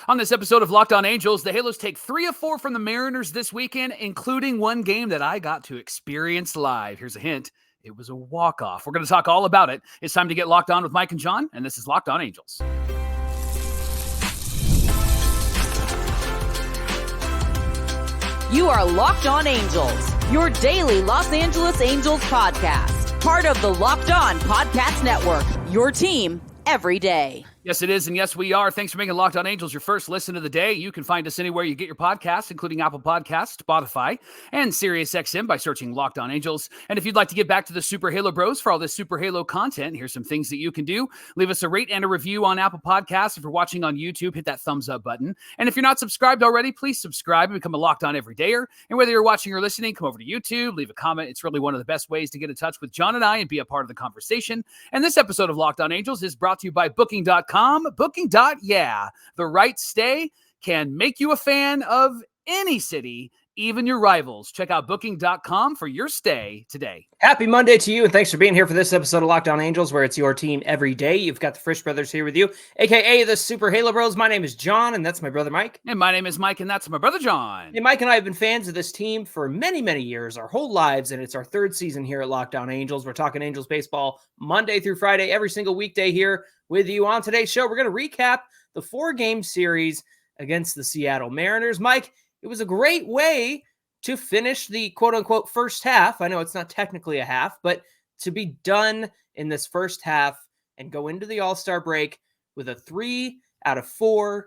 On this episode of Locked On Angels, the Halos take 3 of 4 from the Mariners this weekend, including one game that I got to experience live. Here's a hint. It was a walk-off. We're going to talk all about it. It's time to get locked on with Mike and John, and this is Locked On Angels. You are Locked On Angels, your daily Los Angeles Angels podcast. Part of the Locked On Podcast Network, your team every day. Yes, it is, and yes, we are. Thanks for making Locked On Angels your first listen of the day. You can find us anywhere you get your podcasts, including Apple Podcasts, Spotify, and SiriusXM by searching Locked On Angels. And if you'd like to get back to the Super Halo Bros for all this Super Halo content, here's some things that you can do. Leave us a rate and a review on Apple Podcasts. If you're watching on YouTube, hit that thumbs up button. And if you're not subscribed already, please subscribe and become a Locked On Everydayer. And whether you're watching or listening, come over to YouTube, leave a comment. It's really one of the best ways to get in touch with John and I and be a part of the conversation. And this episode of Locked On Angels is brought to you by Booking.com. Booking.yeah, the right stay can make you a fan of any city, even your rivals. Check out Booking.com for your stay today. Happy Monday to you, and thanks for being here for this episode of Locked On Angels, where it's your team every day. You've got the Frisch Brothers here with you, a.k.a. the Super Halo Bros. My name is John, and that's my brother Mike. And my name is Mike, and that's my brother John. Hey, Mike and I have been fans of this team for many, many years, our whole lives, and it's our third season here at Locked On Angels. We're talking Angels baseball Monday through Friday, every single weekday here with you. On today's show, we're going to recap the 4-game series against the Seattle Mariners. Mike, it was a great way to finish the quote-unquote first half. I know it's not technically a half, but to be done in this first half and go into the All-Star break with a 3 out of 4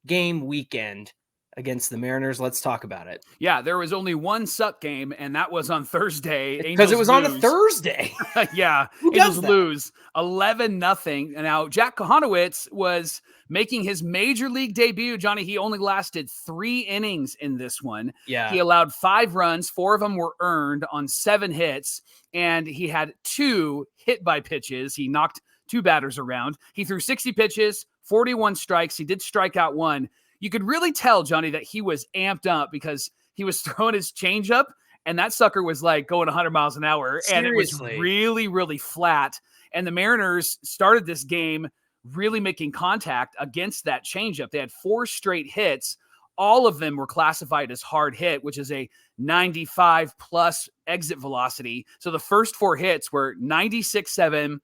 game weekend against the Mariners. Let's talk about it. Yeah, there was only one suck game, and that was on Thursday. Because it was on a Thursday. Yeah, Angels lose 11-0. Now, Jack Kochanowicz was making his major league debut. Johnny, he only lasted 3 innings in this one. Yeah. He allowed 5 runs. 4 of them were earned on 7 hits, and he had 2 hit by pitches. He knocked 2 batters around. He threw 60 pitches, 41 strikes. He did strike out 1. You could really tell, Johnny, that he was amped up because he was throwing his changeup, and that sucker was like going 100 miles an hour. Seriously. And it was really, really flat. And the Mariners started this game really making contact against that changeup. They had 4 straight hits. All of them were classified as hard hit, which is a 95-plus exit velocity. So the first 4 hits were 96.7,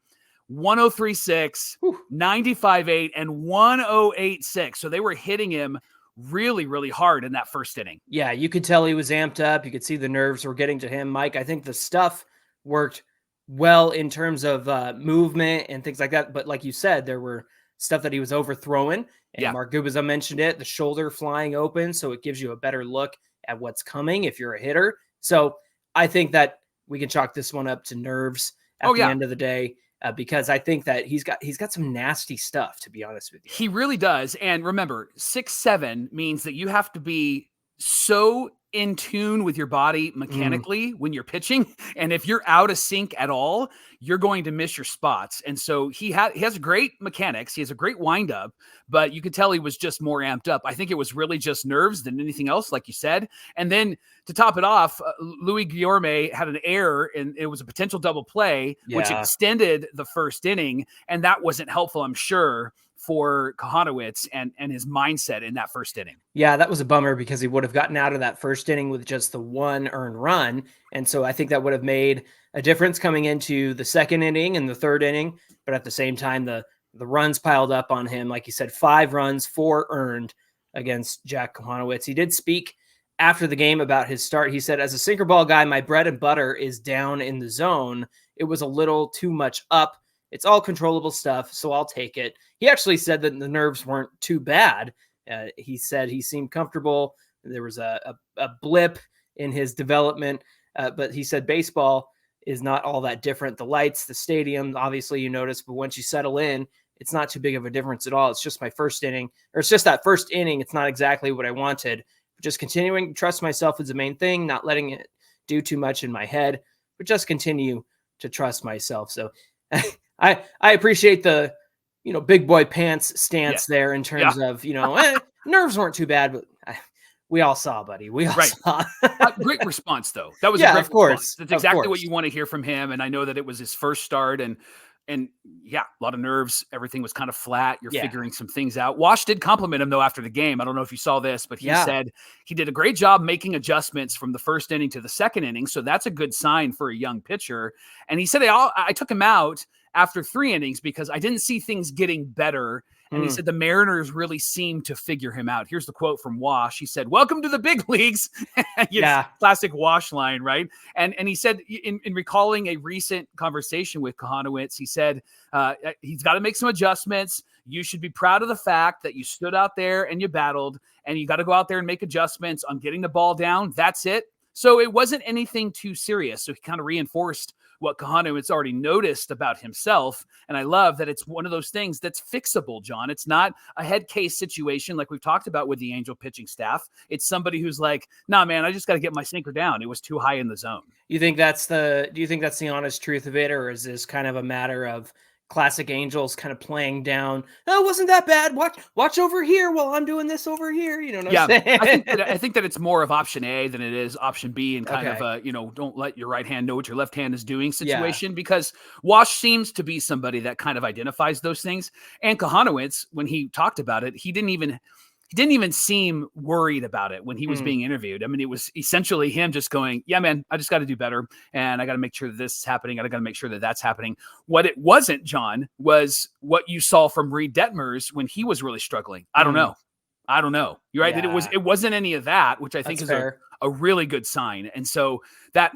103.6, 95.8, and 108.6. So they were hitting him really, really hard in that first inning. Yeah, you could tell he was amped up. You could see the nerves were getting to him. Mike, I think the stuff worked well in terms of movement and things like that. But like you said, there were stuff that he was overthrowing. And Mark Gubicza mentioned it, the shoulder flying open. So it gives you a better look at what's coming if you're a hitter. So I think that we can chalk this one up to nerves at the end of the day. Because I think that he's got some nasty stuff, to be honest with you. He really does. And remember, 6'7" means that you have to be so in tune with your body mechanically when you're pitching. And if you're out of sync at all, you're going to miss your spots. And so he has great mechanics. He has a great windup, but you could tell he was just more amped up. I think it was really just nerves than anything else, like you said. And then to top it off, Louis Guillorme had an error, and it was a potential double play, which extended the first inning. And that wasn't helpful, I'm sure, for Kochanowicz and his mindset in that first inning. Yeah, that was a bummer because he would have gotten out of that first inning with just the 1 earned run. And so I think that would have made a difference coming into the second inning and the third inning. But at the same time, the runs piled up on him. Like you said, 5 runs, 4 earned against Jack Kochanowicz. He did speak after the game about his start. He said, as a sinker ball guy, my bread and butter is down in the zone. It was a little too much up. It's all controllable stuff, so I'll take it. He actually said that the nerves weren't too bad. He said he seemed comfortable. There was a blip in his development, but he said baseball is not all that different. The lights, the stadium, obviously you notice, but once you settle in, it's not too big of a difference at all. It's just my first inning, or it's just that first inning. It's not exactly what I wanted. Just continuing to trust myself is the main thing, not letting it do too much in my head, but just continue to trust myself. So I appreciate the, big boy pants stance there in terms of, nerves weren't too bad, but we all saw, buddy. We all saw. Great response, though. That was a great of course. response. That's exactly what you want to hear from him. And I know that it was his first start. And And yeah, a lot of nerves. Everything was kind of flat. You're Yeah. figuring some things out. Wash did compliment him, though, after the game. I don't know if you saw this, but he Yeah. said he did a great job making adjustments from the first inning to the second inning. So that's a good sign for a young pitcher. And he said, I took him out after 3 innings because I didn't see things getting better. And he said the Mariners really seemed to figure him out. Here's the quote from Wash. He said, "Welcome to the big leagues." Yeah. Classic Wash line, right? And he said, in recalling a recent conversation with Kochanowicz, he said he's got to make some adjustments. You should be proud of the fact that you stood out there and you battled, and you got to go out there and make adjustments on getting the ball down. That's it. So it wasn't anything too serious. So he kind of reinforced what Kochanowicz already noticed about himself. And I love that it's one of those things that's fixable, John. It's not a head case situation like we've talked about with the Angel pitching staff. It's somebody who's like, nah, man, I just got to get my sinker down. It was too high in the zone. Do you think that's the honest truth of it? Or is this kind of a matter of classic Angels kind of playing down? Oh, wasn't that bad. Watch over here while I'm doing this over here. You know what I'm saying? I think that it's more of option A than it is option B, and kind of a, don't let your right hand know what your left hand is doing situation, because Wash seems to be somebody that kind of identifies those things. And Kochanowicz, when he talked about it, he didn't even seem worried about it when he was being interviewed. I mean, it was essentially him just going, yeah, man, I just got to do better. And I got to make sure that this is happening. I got to make sure that that's happening. What it wasn't, John, was what you saw from Reed Detmers when he was really struggling. I don't know. You're right. Yeah. That it wasn't any of that, which I think is a really good sign. And so that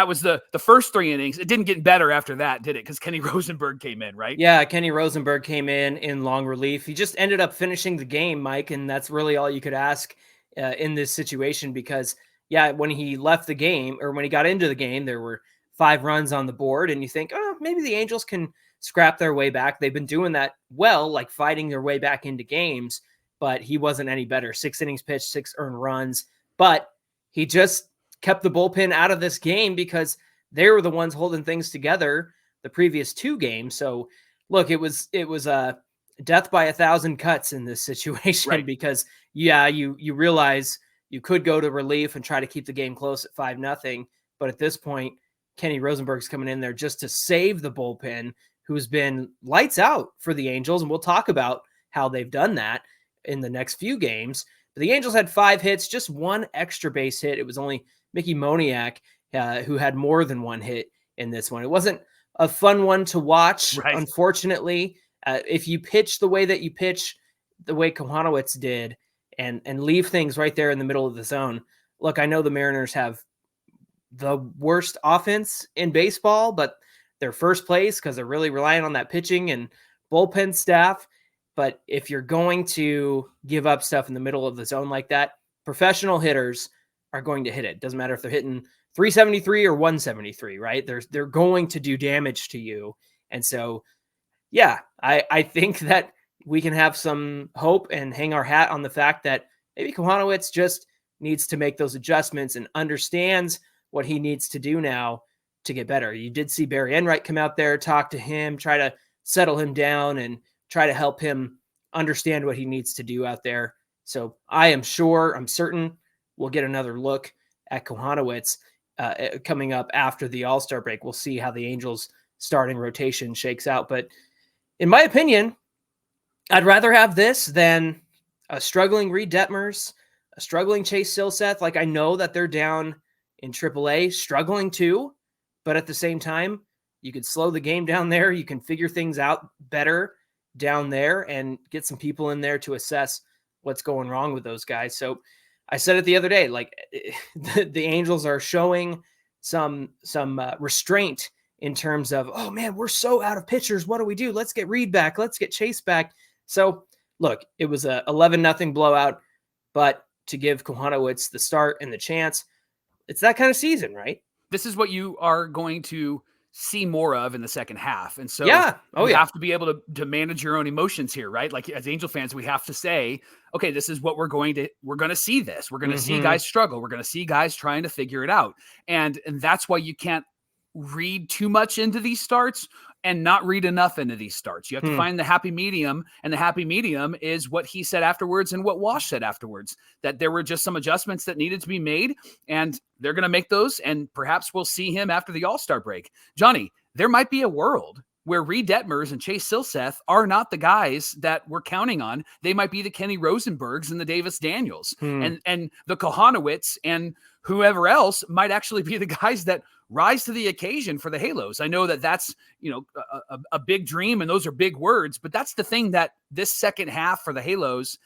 was the first 3 innings. It didn't get better after that, did it? Because Kenny Rosenberg came in, right? Yeah, Kenny Rosenberg came in long relief. He just ended up finishing the game, Mike, and that's really all you could ask in this situation, because, yeah, when he left the game, or when he got into the game, there were 5 runs on the board, and you think, oh, maybe the Angels can scrap their way back. They've been doing that well, like fighting their way back into games, but he wasn't any better. 6 innings pitched, 6 earned runs, but he just kept the bullpen out of this game because they were the ones holding things together the previous 2 games. So look, it was a death by 1,000 cuts in this situation, right? Because you realize you could go to relief and try to keep the game close at 5-0. But at this point, Kenny Rosenberg's coming in there just to save the bullpen, who's been lights out for the Angels. And we'll talk about how they've done that in the next few games. But the Angels had 5 hits, just 1 extra base hit. It was only Mickey Moniak who had more than 1 hit in this one. It wasn't a fun one to watch, right? Unfortunately. If you pitch the way that you pitch, the way Kochanowicz did, and leave things right there in the middle of the zone. Look, I know the Mariners have the worst offense in baseball, but they're first place because they're really relying on that pitching and bullpen staff. But if you're going to give up stuff in the middle of the zone like that, professional hitters are going to hit it. Doesn't matter if they're hitting 373 or 173, right? They're going to do damage to you. And so, yeah, I think that we can have some hope and hang our hat on the fact that maybe Kochanowicz just needs to make those adjustments and understands what he needs to do now to get better. You did see Barry Enright come out there, talk to him, try to settle him down and try to help him understand what he needs to do out there. So I'm certain we'll get another look at Kochanowicz coming up after the All-Star break. We'll see how the Angels starting rotation shakes out. But in my opinion, I'd rather have this than a struggling Reed Detmers, a struggling Chase Silseth. Like, I know that they're down in AAA, struggling too, but at the same time, you could slow the game down there. You can figure things out better down there and get some people in there to assess what's going wrong with those guys. So I said it the other day, like the Angels are showing some restraint in terms of, oh man, we're so out of pitchers. What do we do? Let's get Reed back. Let's get Chase back. So look, it was a 11-0 blowout, but to give Kochanowicz the start and the chance, it's that kind of season, right? This is what you are going to see more of in the second half. And so you have to be able to manage your own emotions here, right? Like, as Angel fans, we have to say, okay, this is what we're going to see this. We're going to see guys struggle. We're going to see guys trying to figure it out. And that's why you can't read too much into these starts and not read enough into these starts. You have to find the happy medium, and the happy medium is what he said afterwards and what Wash said afterwards, that there were just some adjustments that needed to be made, and they're going to make those, and perhaps we'll see him after the All-Star break. Johnny, there might be a world where Reed Detmers and Chase Silseth are not the guys that we're counting on. They might be the Kenny Rosenbergs and the Davis Daniels and the Kochanowicz and whoever else might actually be the guys that rise to the occasion for the Halos. I know that that's, a big dream and those are big words, but that's the thing that this second half for the Halos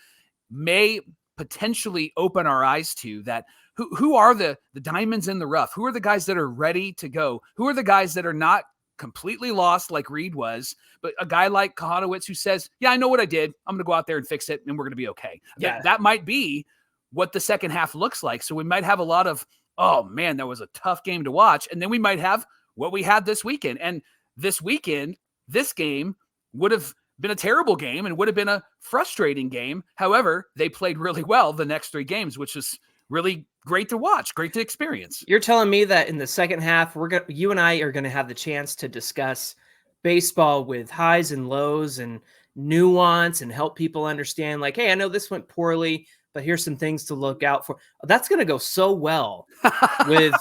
may potentially open our eyes to, that who are the diamonds in the rough? Who are the guys that are ready to go? Who are the guys that are not completely lost like Reed was, but a guy like Kochanowicz who says, yeah, I know what I did. I'm going to go out there and fix it and we're going to be okay. Yeah. That might be what the second half looks like. So we might have a lot of, oh man, that was a tough game to watch. And then we might have what we had this weekend. And this weekend, this game would have been a terrible game and would have been a frustrating game. However, they played really well the next 3 games, which is really great to watch, great to experience. You're telling me that in the second half, you and I are going to have the chance to discuss baseball with highs and lows and nuance and help people understand, like, hey, I know this went poorly, but here's some things to look out for. That's going to go so well with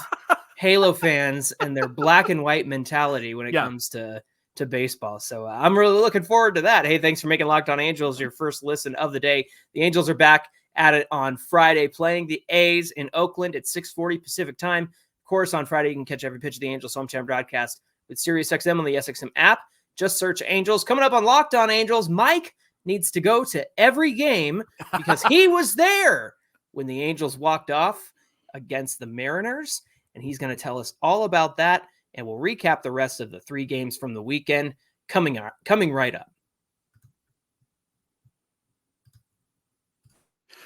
Halo fans and their black and white mentality when it comes to baseball. So I'm really looking forward to that. Hey, thanks for making Locked On Angels your first listen of the day. The Angels are back at it on Friday, playing the A's in Oakland at 6:40 Pacific time. Of course, on Friday, you can catch every pitch of the Angels hometown broadcast with SiriusXM on the SXM app. Just search Angels. Coming up on Locked On Angels, Mike needs to go to every game because he was there when the Angels walked off against the Mariners, and he's going to tell us all about that, and we'll recap the rest of the 3 games from the weekend coming right up.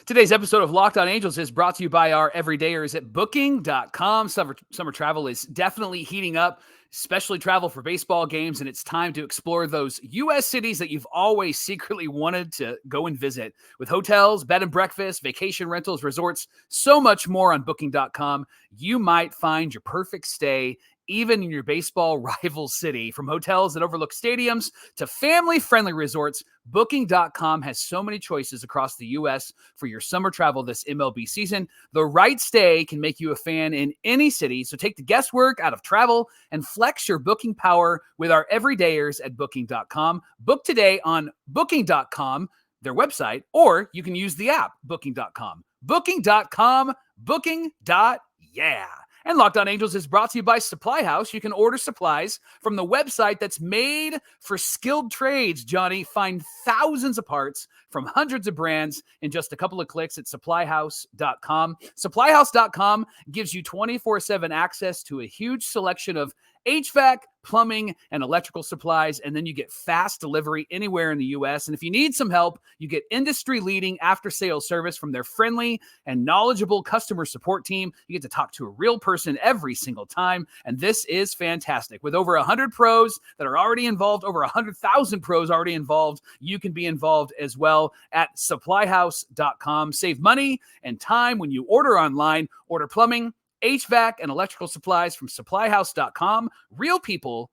Today's episode of Locked On Angels is brought to you by our everydayers at Booking.com. Summer travel is definitely heating up, especially travel for baseball games, and it's time to explore those U.S. cities that you've always secretly wanted to go and visit. With hotels, bed and breakfast, vacation rentals, resorts, so much more on Booking.com, you might find your perfect stay even in your baseball rival city. From hotels that overlook stadiums to family-friendly resorts, Booking.com has so many choices across the U.S. for your summer travel this MLB season. The right stay can make you a fan in any city, so take the guesswork out of travel and flex your booking power with our everydayers at Booking.com. Book today on Booking.com, their website, or you can use the app, Booking.com. Booking.com, Booking.yeah. And Locked On Angels is brought to you by SupplyHouse. You can order supplies from the website that's made for skilled trades, Johnny. Find thousands of parts from hundreds of brands in just a couple of clicks at SupplyHouse.com. SupplyHouse.com gives you 24/7 access to a huge selection of HVAC, plumbing, and electrical supplies, and then you get fast delivery anywhere in the U.S. And if you need some help, you get industry-leading after-sales service from their friendly and knowledgeable customer support team. You get to talk to a real person every single time, and this is fantastic. With over 100 pros that are already involved, over 100,000 pros already involved, you can be involved as well at SupplyHouse.com. Save money and time when you order online. Order plumbing, HVAC, and electrical supplies from SupplyHouse.com. Real people,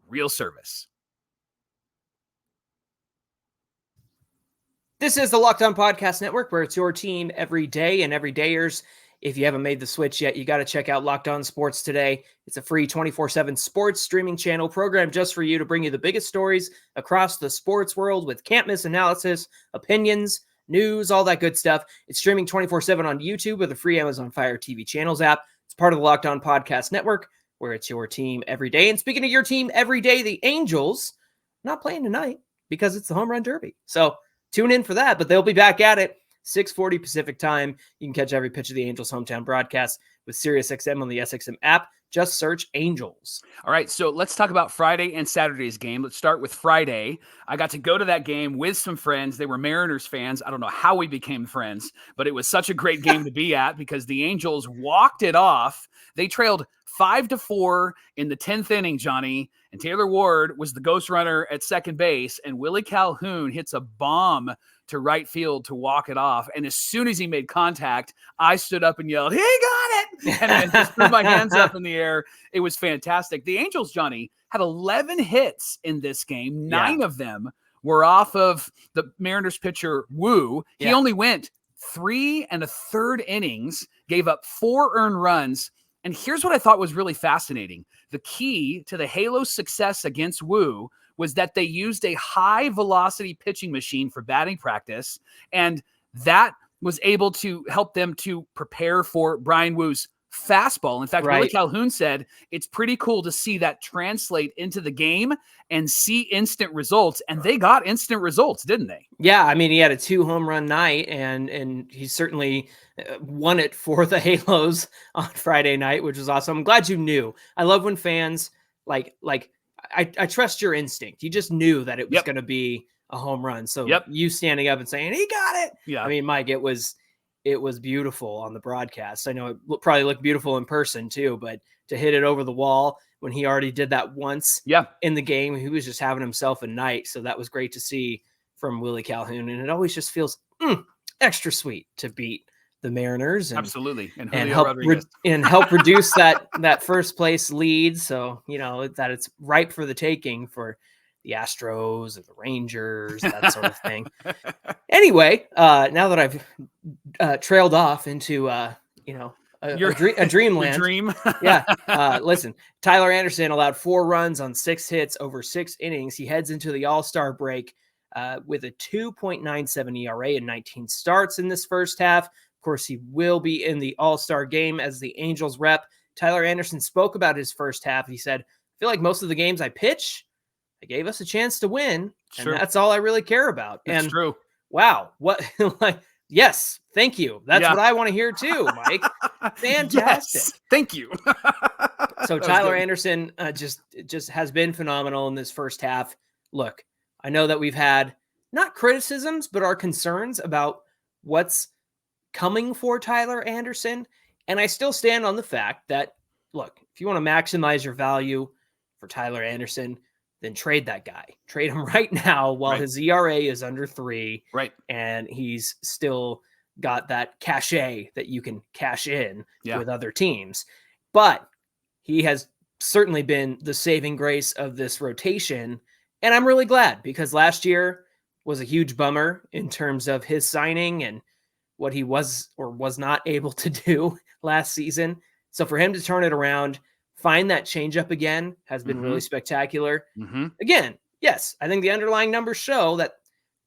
real service. This is the Locked On Podcast Network, where it's your team every day and everydayers. If you haven't made the switch yet, you got to check out Locked On Sports today. It's a free 24/7 sports streaming channel program just for you to bring you the biggest stories across the sports world with can't-miss analysis, opinions, news, all that good stuff. It's streaming 24/7 on YouTube with a free Amazon Fire TV channels app. It's part of the Locked On Podcast Network, where it's your team every day. And speaking of your team every day, the Angels not playing tonight because it's the Home Run Derby. So tune in for that, but they'll be back at it 6:40 Pacific time. You can catch every pitch of the Angels hometown broadcast with SiriusXM on the SXM app. Just search Angels. All right, so let's talk about Friday and Saturday's game. Let's start with Friday. I got to go to that game with some friends. They were Mariners fans. I don't know how we became friends, but it was such a great game to be at because the Angels walked it off. They trailed 5-4 in the 10th inning, Johnny, and Taylor Ward was the ghost runner at second base, and Willie Calhoun hits a bomb to right field to walk it off. And as soon as he made contact, I stood up and yelled, "He got it!" and just threw my hands up in the air. It was fantastic. The Angels, Johnny, had 11 hits in this game. 9 of them were off of the Mariners pitcher, Wu. He only went 3 1/3 innings, gave up 4 earned runs. And here's what I thought was really fascinating. The key to the Halos' success against Wu was that they used a high velocity pitching machine for batting practice, and that was able to help them to prepare for Brian Woo's fastball. In fact, Willie Calhoun said it's pretty cool to see that translate into the game and see instant results. And they got instant results, didn't they? Yeah, I mean, he had a 2 home run night, and he certainly won it for the Halos on Friday night, which was awesome. I'm glad you knew. I love when fans I trust your instinct. You just knew that it was going to be a home run. So you standing up and saying he got it. Yeah, I mean, Mike, it was beautiful on the broadcast. I know it probably looked beautiful in person too, but to hit it over the wall when he already did that once in the game, he was just having himself a night. So that was great to see from Willie Calhoun. And it always just feels extra sweet to beat the Mariners. And, absolutely. And help reduce that first place lead. So, that it's ripe for the taking for the Astros or the Rangers, that sort of thing. Anyway, now that I've trailed off into, a dreamland. Dream. Listen, Tyler Anderson allowed 4 runs on 6 hits over 6 innings. He heads into the All-Star break with a 2.97 ERA and 19 starts in this first half. Of course, he will be in the All-Star game as the Angels rep. Tyler Anderson spoke about his first half. He said, I feel like most of the games I pitch, they gave us a chance to win. And that's all I really care about. That's true. Wow. Yes. Thank you. That's what I want to hear too, Mike. Fantastic. Yes, thank you. So Tyler Anderson just has been phenomenal in this first half. Look, I know that we've had not criticisms, but our concerns about what's coming for Tyler Anderson. And I still stand on the fact that, look, if you want to maximize your value for Tyler Anderson, then trade that guy. Trade him right now while his ERA is under 3. Right. And he's still got that cachet that you can cash in with other teams. But he has certainly been the saving grace of this rotation. And I'm really glad, because last year was a huge bummer in terms of his signing and what he was or was not able to do last season. So for him to turn it around, find that changeup again has been really spectacular. Again, yes, I think the underlying numbers show that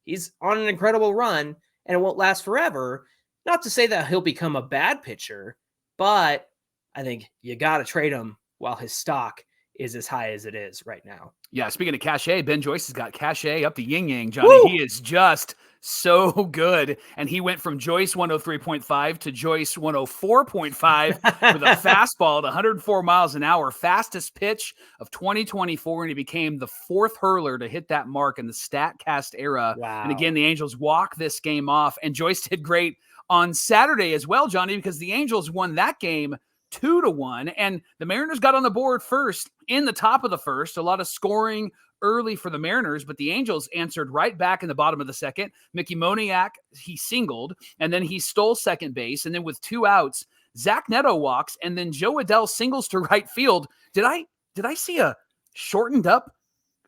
he's on an incredible run and it won't last forever. Not to say that he'll become a bad pitcher, but I think you got to trade him while his stock is as high as it is right now. Yeah, speaking of cachet, Ben Joyce has got cachet up the yin-yang, Johnny. Woo! He is just so good. And he went from Joyce 103.5 to Joyce 104.5 with a fastball at 104 miles an hour, fastest pitch of 2024. And he became the 4th hurler to hit that mark in the StatCast era. Wow. And again, the Angels walk this game off. And Joyce did great on Saturday as well, Johnny, because the Angels won that game 2-1, and the Mariners got on the board first in the top of the first. A lot of scoring early for the Mariners, but the Angels answered right back in the bottom of the second. Mickey Moniak, he singled, and then he stole second base, and then with 2 outs, Zach Neto walks, and then Jo Adell singles to right field. Did I see a shortened up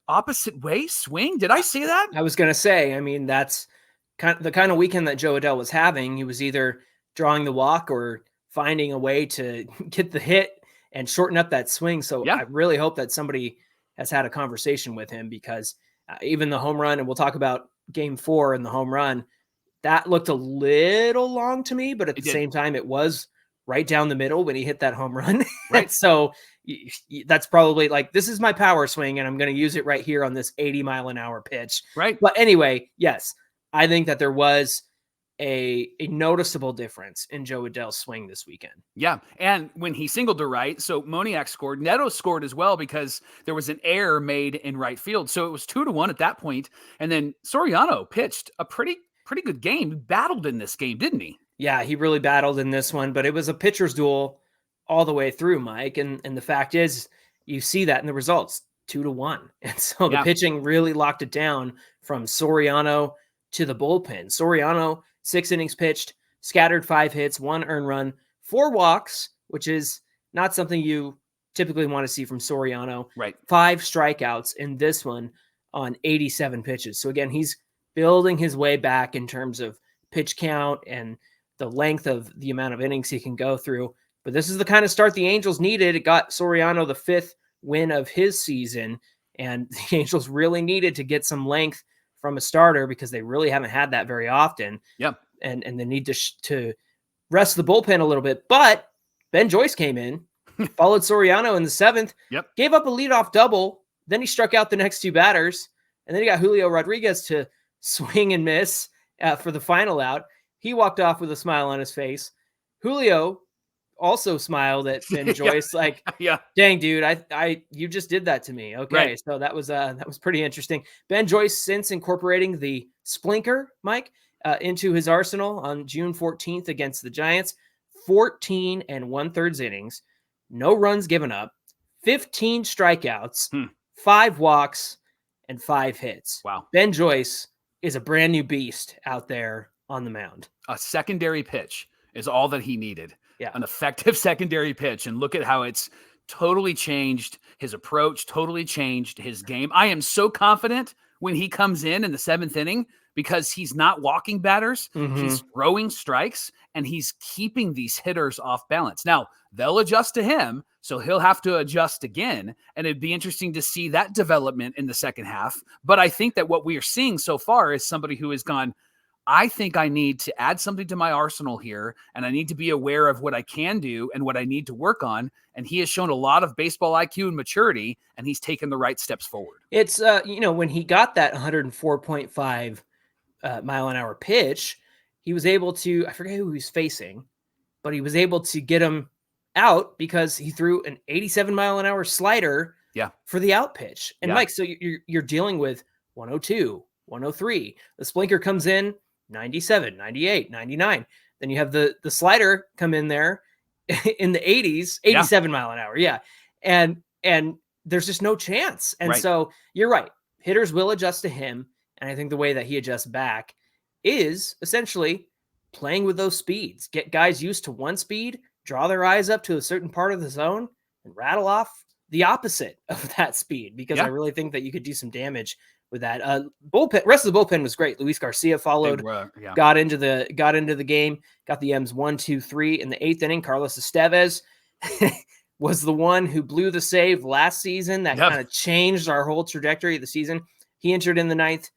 opposite way swing? Did I see that? I was going to say, I mean, that's the kind of weekend that Jo Adell was having. He was either drawing the walk or finding a way to get the hit and shorten up that swing. So I really hope that somebody has had a conversation with him, because even the home run, and we'll talk about game 4 and the home run, that looked a little long to me, but at the same time, it was right down the middle when he hit that home run. Right. So that's probably like, this is my power swing and I'm going to use it right here on this 80-mile-an-hour pitch. Right. But anyway, yes, I think that there was a noticeable difference in Jo Adell's swing this weekend. Yeah. And when he singled to right, so Moniak scored, Neto scored as well, because there was an error made in right field. So it was 2-1 at that point. And then Soriano pitched a pretty good game. He battled in this game, didn't he? Yeah, he really battled in this one, but it was a pitcher's duel all the way through, Mike. And the fact is, you see that in the results, 2-1. And so the pitching really locked it down from Soriano to the bullpen. Soriano, 6 innings pitched, scattered 5 hits, 1 earned run, 4 walks, which is not something you typically want to see from Soriano. Right. 5 strikeouts in this one on 87 pitches. So again, he's building his way back in terms of pitch count and the length of the amount of innings he can go through. But this is the kind of start the Angels needed. It got Soriano the 5th win of his season. And the Angels really needed to get some length from a starter because they really haven't had that very often. Yep. And they need to rest the bullpen a little bit. But Ben Joyce came in, followed Soriano in the 7th, gave up a leadoff double. Then he struck out the next 2 batters. And then he got Julio Rodriguez to swing and miss for the final out. He walked off with a smile on his face. Julio also smiled at Ben Joyce, like, dang, dude, you just did that to me. Okay. Right. So that was pretty interesting. Ben Joyce since incorporating the splinker, Mike, into his arsenal on June 14th against the Giants, 14 1/3 innings, no runs given up, 15 strikeouts, 5 walks, and 5 hits. Wow. Ben Joyce is a brand new beast out there on the mound. A secondary pitch is all that he needed. Yeah. An effective secondary pitch. And look at how it's totally changed his approach, totally changed his game. I am so confident when he comes in the 7th inning because he's not walking batters. He's throwing strikes and he's keeping these hitters off balance. Now, they'll adjust to him, so he'll have to adjust again. And it'd be interesting to see that development in the second half. But I think that what we are seeing so far is somebody who has gone, I think I need to add something to my arsenal here, and I need to be aware of what I can do and what I need to work on. And he has shown a lot of baseball IQ and maturity, and he's taken the right steps forward. It's, when he got that 104.5 mile an hour pitch, he was able to, I forget who he was facing, but he was able to get him out because he threw an 87 mile an hour slider for the out pitch. And Mike, so you're dealing with 102, 103. The splinker comes in 97, 98, 99. Then you have the slider come in there in the 80s, 87 mile an hour. Yeah. And there's just no chance. And so you're right. Hitters will adjust to him. And I think the way that he adjusts back is essentially playing with those speeds. Get guys used to one speed, draw their eyes up to a certain part of the zone, and rattle off the opposite of that speed. Because I really think that you could do some damage with that. Bullpen, rest of the bullpen was great. Luis Garcia followed, got into the game, got the M's 1, 2, 3 in the 8th inning. Carlos Estevez was the one who blew the save last season. That kind of changed our whole trajectory of the season. He entered in the 9th,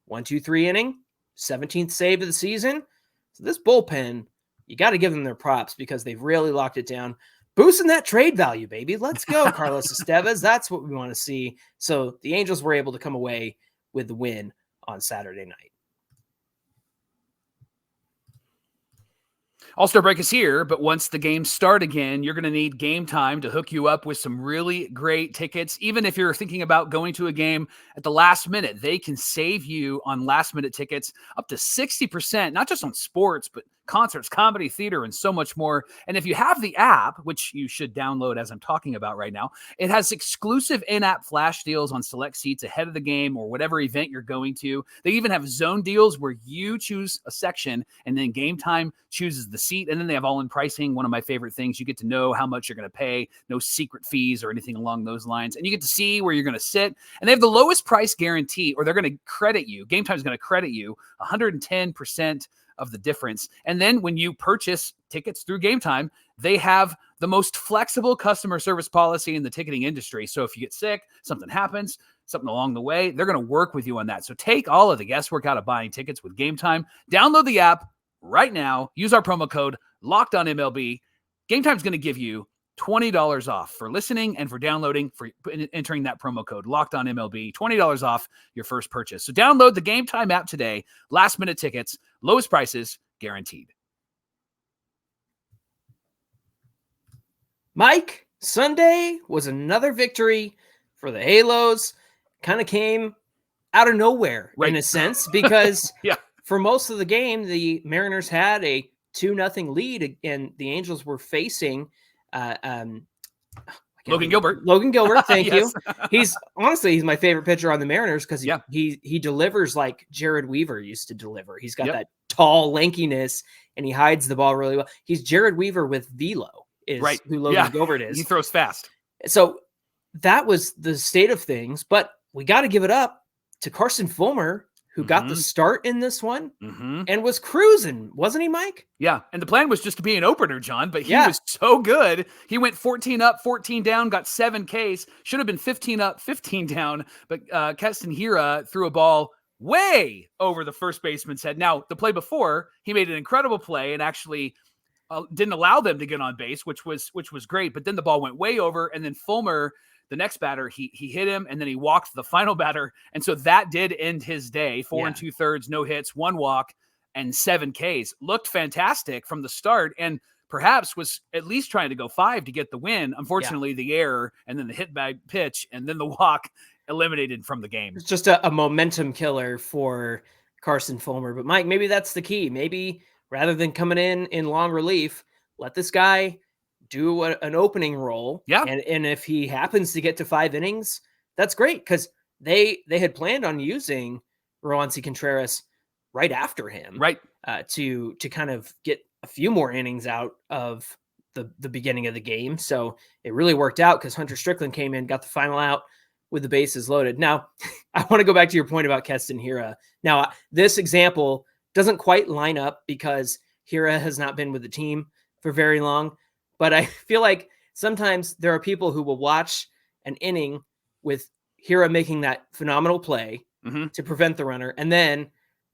1, 2, 3 inning, 17th save of the season. So this bullpen, you got to give them their props because they've really locked it down. Boosting that trade value, baby. Let's go, Carlos Estevez. That's what we want to see. So the Angels were able to come away with the win on Saturday night. All-Star break is here, but once the games start again, you're going to need Game Time to hook you up with some really great tickets. Even if you're thinking about going to a game at the last minute, they can save you on last-minute tickets up to 60%, not just on sports, but concerts, comedy, theater, and so much more. And if you have the app, which you should download as I'm talking about right now, it has exclusive in-app flash deals on select seats ahead of the game or whatever event you're going to. They even have zone deals where you choose a section and then Game Time chooses the seat. And then they have all-in pricing, one of my favorite things. You get to know how much you're going to pay, no secret fees or anything along those lines. And you get to see where you're going to sit. And they have the lowest price guarantee, or they're going to credit you. Game Time is going to credit you 110% of the difference. And then when you purchase tickets through Game Time, they have the most flexible customer service policy in the ticketing industry. So if you get sick, something happens, something along the way, they're going to work with you on that. So take all of the guesswork out of buying tickets with Game Time. Download the app right now. Use our promo code LOCKEDONMLB. Game Time is going to give you $20 off for listening and for downloading, for entering that promo code LOCKEDONMLB, $20 off your first purchase. So download the Game Time app today. Last minute tickets, lowest prices guaranteed. Mike, Sunday was another victory for the Halos. Kind of came out of nowhere in a sense because for most of the game, the Mariners had a 2-0 lead and the Angels were facing Logan Gilbert. Thank you. He's my favorite pitcher on the Mariners because he delivers like Jared Weaver used to deliver. He's got that tall lankiness and he hides the ball really well. He's Jared Weaver with velo is who Logan Gilbert is. He throws fast. So that was the state of things, but we got to give it up to Carson Fulmer who got the start in this one Mm-hmm. and was cruising, wasn't he, Mike? Yeah, and the plan was just to be an opener, John, but he was so good. He went 14 up, 14 down, got 7 Ks. Should have been 15 up, 15 down, but Keston Hiura threw a ball way over the first baseman's head. Now, the play before, he made an incredible play and actually didn't allow them to get on base, which was great, but then the ball went way over, and then Fulmer, the next batter, he hit him, and then he walked the final batter, and so that did end his day. 4 2/3, no hits, 1 walk, and 7 Ks. Looked fantastic from the start, and perhaps was at least trying to go 5 to get the win. Unfortunately, the error, and then the hit by pitch, and then the walk eliminated from the game. It's just a momentum killer for Carson Fulmer. But Mike, maybe that's the key. Maybe rather than coming in long relief, let this guy do an opening role. Yeah. And if he happens to get to 5 innings, that's great, because they had planned on using Roansy Contreras right after him, right? To kind of get a few more innings out of the beginning of the game. So it really worked out, because Hunter Strickland came in, got the final out with the bases loaded. Now, I want to go back to your point about Keston Hiura. Now, this example doesn't quite line up because Hiura has not been with the team for very long, but I feel like sometimes there are people who will watch an inning with Hiura making that phenomenal play to prevent the runner, and then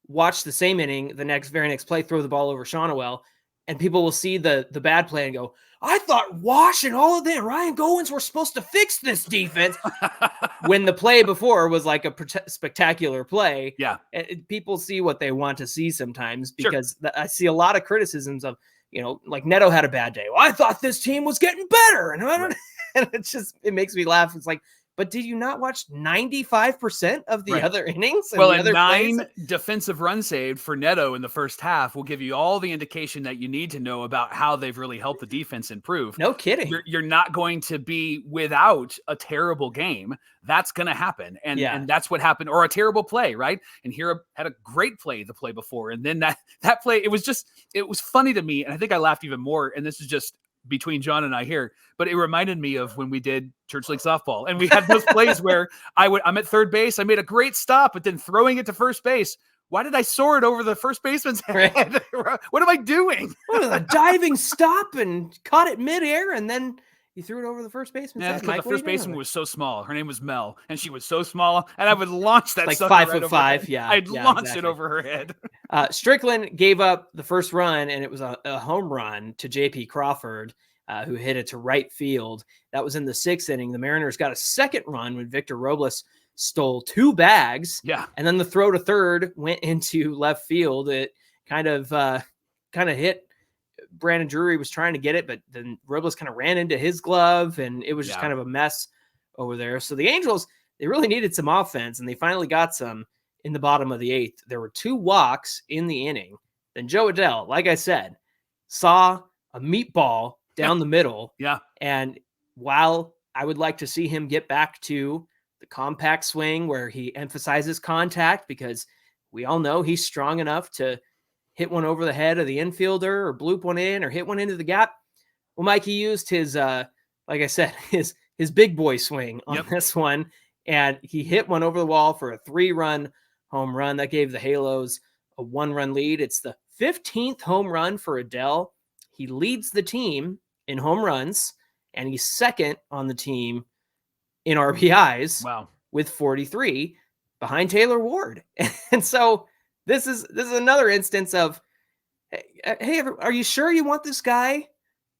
watch the same inning, the very next play, throw the ball over Kochanowicz, and people will see the bad play and go, I thought Wash and all of them, Ryan Goins, were supposed to fix this defense. When the play before was like a spectacular play. Yeah. People see what they want to see sometimes, because I see a lot of criticisms of, like Neto had a bad day. Well, I thought this team was getting better. And and it makes me laugh. It's like, but did you not watch 95% of the other innings? Well, and 9 defensive runs saved for Neto in the first half will give you all the indication that you need to know about how they've really helped the defense improve. No kidding. You're not going to be without a terrible game. That's going to happen. And that's what happened, or a terrible play, right? And Hiura had a great play the play before. And then that play, it was funny to me. And I think I laughed even more. And this is just between John and I here, but it reminded me of when we did church league softball, and we had those plays where I'm at third base. I made a great stop, but then throwing it to first base. Why did I soar it over the first baseman's head? What am I doing? A diving stop and caught it midair, and then you threw it over the first baseman's head. Because the first baseman was so small. Her name was Mel, and she was so small, and I would launch that like sucker 5'5". Yeah, I'd launch it over her head. Strickland gave up the first run, and it was a home run to J.P. Crawford, who hit it to right field. That was in the 6th inning. The Mariners got a second run when Victor Robles stole 2 bags. Yeah. And then the throw to third went into left field. It kind of hit. Brandon Drury was trying to get it, but then Robles kind of ran into his glove, and it was just kind of a mess over there. So the Angels, they really needed some offense, and they finally got some in the bottom of the 8th. There were 2 walks in the inning. Then Jo Adell, like I said, saw a meatball down the middle. Yeah. And while I would like to see him get back to the compact swing where he emphasizes contact, because we all know he's strong enough to hit one over the head of the infielder or bloop one in or hit one into the gap. Well, Mike, he used his, like I said, his big boy swing on this one, and he hit one over the wall for a 3-run home run. That gave the Halos a 1-run lead. It's the 15th home run for Adell. He leads the team in home runs, and he's second on the team in RBIs. Wow. With 43 behind Taylor Ward. And so this is another instance of, hey, are you sure you want this guy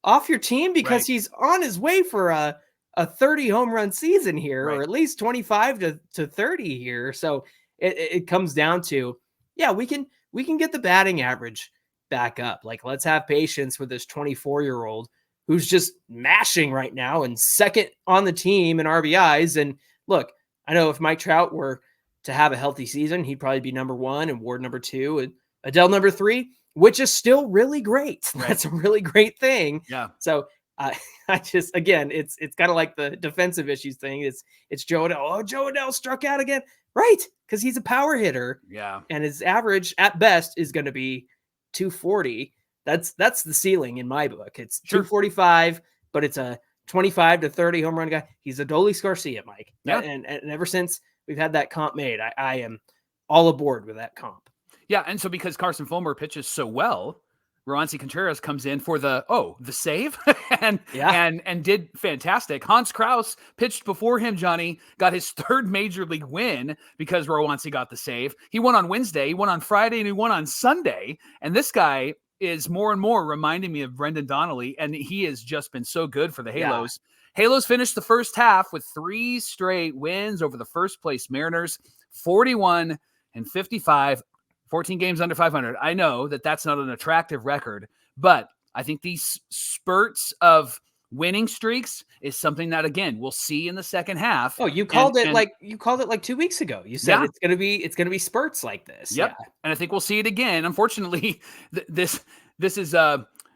off your team? Because he's on his way for a 30 home run season here, or at least 25 to 30 here. So it comes down to, we can get the batting average back up. Like, let's have patience with this 24-year-old who's just mashing right now and second on the team in RBIs. And look, I know if Mike Trout were to have a healthy season, he'd probably be number 1 and Ward number 2 and Adell number 3, which is still really great. That's a really great thing. Yeah. So I just, again, it's kind of like the defensive issues thing. It's Jo Adell. Oh, Jo Adell struck out again. Right. Because he's a power hitter. Yeah. And his average at best is going to be 240. That's the ceiling in my book. It's 245, but it's a 25 to 30 home run guy. He's a Adolis Garcia, Mike. Yeah. And ever since we've had that comp made, I am all aboard with that comp. Yeah, and so because Carson Fulmer pitches so well, Roansy Contreras comes in for the save and did fantastic. Hans Kraus pitched before him, Johnny, got his third major league win because Roansy got the save. He won on Wednesday, he won on Friday, and he won on Sunday. And this guy is more and more reminding me of Brendan Donnelly, and he has just been so good for the Halos. Yeah. Halos finished the first half with 3 straight wins over the first place Mariners, 41-55. 14 games under 500. I know that that's not an attractive record, but I think these spurts of winning streaks is something that, again, we'll see in the second half. Oh, you called it like 2 weeks ago. You said it's going to be spurts like this. Yep. Yeah. And I think we'll see it again. Unfortunately, this is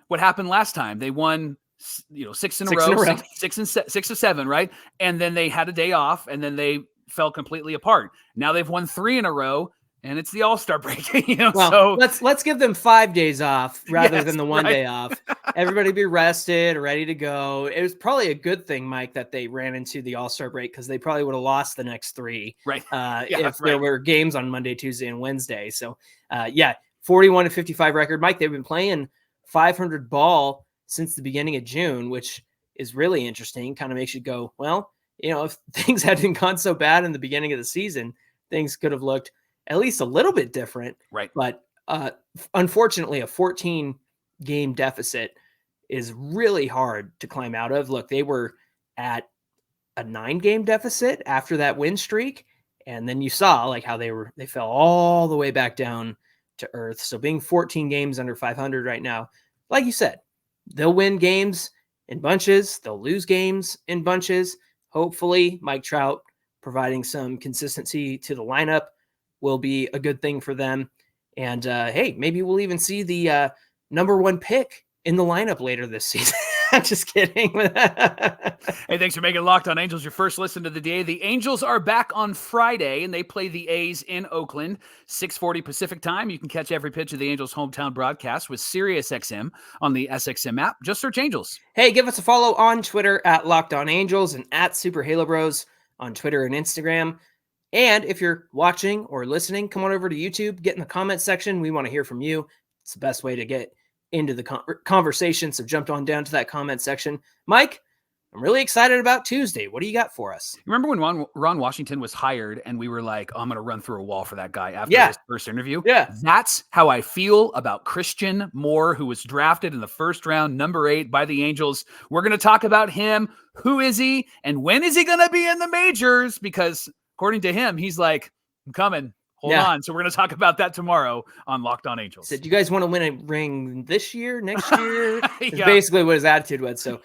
what happened last time. They won 6 in a row, 6 or 7, right? And then they had a day off, and then they fell completely apart. Now they've won 3 in a row. And it's the All-Star break, so let's give them 5 days off rather than the 1 day off. Everybody be rested, ready to go. It was probably a good thing, Mike, that they ran into the All-Star break because they probably would have lost the next 3, right? If there were games on Monday, Tuesday, and Wednesday. So, 41-55 record, Mike. They've been playing 500 ball since the beginning of June, which is really interesting. Kind of makes you go, well, if things hadn't gone so bad in the beginning of the season, things could have looked at least a little bit different, right? But unfortunately, a 14-game deficit is really hard to climb out of. Look, they were at a 9-game deficit after that win streak, and then you saw like how they fell all the way back down to earth. So being 14 games under 500 right now, like you said, they'll win games in bunches, they'll lose games in bunches. Hopefully, Mike Trout providing some consistency to the lineup will be a good thing for them. And hey, maybe we'll even see the number 1 pick in the lineup later this season. Just kidding. Hey, thanks for making Locked On Angels your first listen to the day. The Angels are back on Friday, and they play the A's in Oakland, 6:40 Pacific time. You can catch every pitch of the Angels' hometown broadcast with SiriusXM on the SXM app. Just search Angels. Hey, give us a follow on Twitter at Locked On Angels and at Super Halo Bros on Twitter and Instagram. And if you're watching or listening, come on over to YouTube, get in the comment section. We want to hear from you. It's the best way to get into the conversation. So jumped on down to that comment section. Mike, I'm really excited about Tuesday. What do you got for us? Remember when Ron Washington was hired and we were like, I'm going to run through a wall for that guy after his first interview? Yeah. That's how I feel about Christian Moore, who was drafted in the first round, number 8 by the Angels. We're going to talk about him. Who is he? And when is he going to be in the majors? Because according to him, he's like, I'm coming. Hold on. So we're going to talk about that tomorrow on Locked On Angels. So do you guys want to win a ring this year, next year? It's basically what his attitude was. So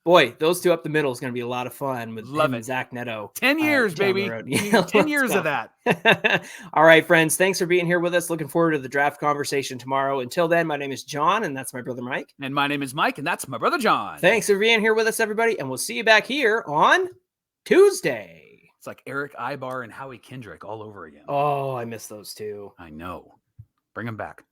boy, those two up the middle is going to be a lot of fun with Zach Neto. 10 years, baby. 10 years of that. All right, friends. Thanks for being here with us. Looking forward to the draft conversation tomorrow. Until then, my name is John, and that's my brother Mike. And my name is Mike, and that's my brother John. Thanks for being here with us, everybody. And we'll see you back here on Tuesday. It's like Eric Ibar and Howie Kendrick all over again. Oh, I miss those two. I know. Bring them back.